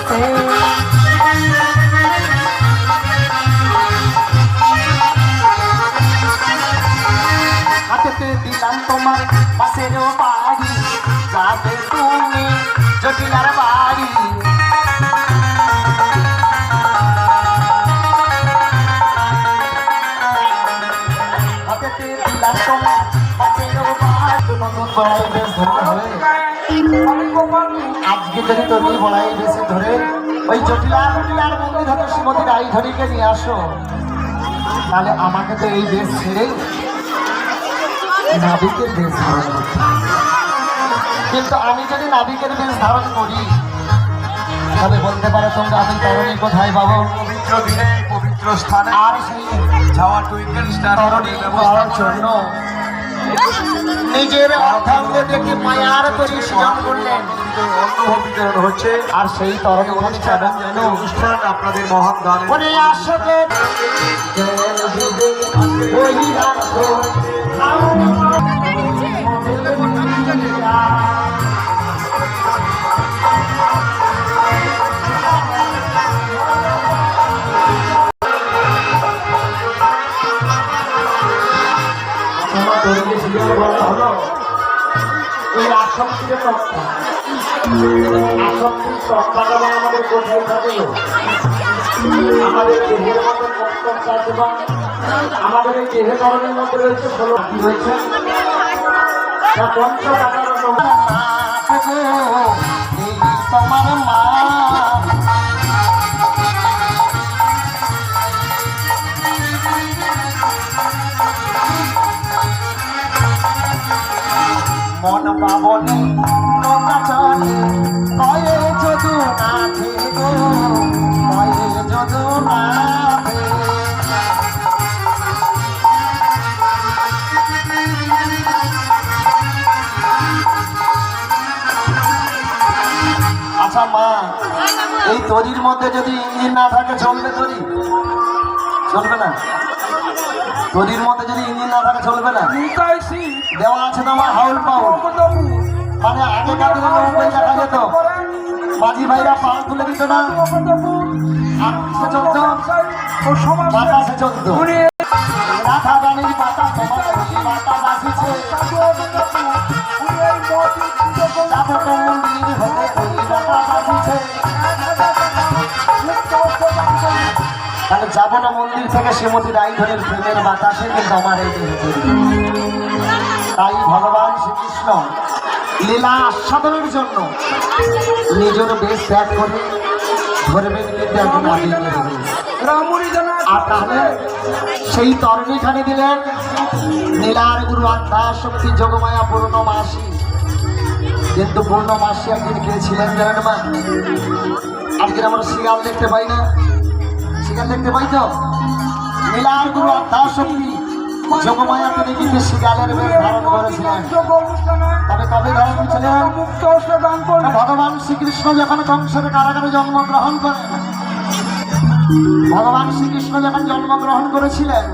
বেশে হাতেতে দিলাম তোমার পাশের বাড়ি যাবে তুমি জটিলার বাড়ি হাতেতে দিলাম তোমার পাশের বাড়ি আজকে যদি তুমি বড়াই বেশি ধরে ওই জটিলার মন্দির ধরে শ্রীমতী রায়ধরীকে নিয়ে আসো, তাহলে আমাকে তো এই দেশ ছেড়ে নাবিকের বেশ ধারণ করতে। কিন্তু আমি যদি নাবিকের বেশ ধারণ করি তবে বলতে পারো তোমরা আমি তরণী কোথায় পাবো? পবিত্র দিনে পবিত্র স্থানে আর সেই যাওয়া টুইঙ্কেল স্টার তরণী পাওয়ার জন্য নিজের অর্থাঙ্গ দেখে মায়ার করে সৃজন করলেন। অন্ন বিতরণ হচ্ছে আর সেই তরণী অনুষ্ঠান যেন অনুষ্ঠান আপনাদের মহান গানে মনে আসবে ওই রাখো আসক্তির তত্ত্ব আসক্তির তত্ত্বটা আমাদের কোথায় থাকে? আমাদের দেহের মধ্যে এবং আমাদের এই দেহে ধরনের মধ্যে রয়েছে 16টি রয়েছে তোমার মা মন পাবনি নৌকাচনি কয়ে যদু নাথে গো কয়ে যদু নাথে। আচ্ছা মা, এই তরির মধ্যে যদি ইঞ্জিন না থাকে চলবে? তরি চলবে না। তরির মধ্যে যদি ইঞ্জিন না থাকে চলবে না। দেওয়া আছে তোমার হাউল পাউল, মানে আগেকার দিনে নৌকোয় দেখা যেত মাঝি ভাইরা পাল তুলে দিত না, সে চলত বাতাসে চলত। রাধা রানীর বাতাস বাতাস আসিছে মন্দির হতে বাতাস আসিছে। তাহলে যাবো না মন্দির থেকে শ্রীমতী রায়ধরীর প্রেমের বাতাসে কিন্তু আমার এই তাই ভগবান শ্রীকৃষ্ণ লীলা আস্বাদনের জন্য নিজের বেশ ত্যাগ করে ধরবেন কিন্তু একজন আর তাহলে সেই তরণীখানে দিলেন নীলার গুরু আত্মা শক্তি যোগমায়া পূর্ণমাসী। কিন্তু পূর্ণমাসী একদিন কে ছিলেন জানেন মা? আজকে আমরা শিগাল দেখতে পাই না, শিগাল দেখতে পাই তো? নীলার গুরু আত্মা শক্তি যোগমায়া তিনি কিন্তু শিগালের বেশ ধারণ করেছিলেন। তবে কবে ধারণ করেছিলেন? ভগবান শ্রীকৃষ্ণ যখন কংসের কারাগারে জন্মগ্রহণ করেন, ভগবান শ্রীকৃষ্ণ যখন জন্মগ্রহণ করেছিলেন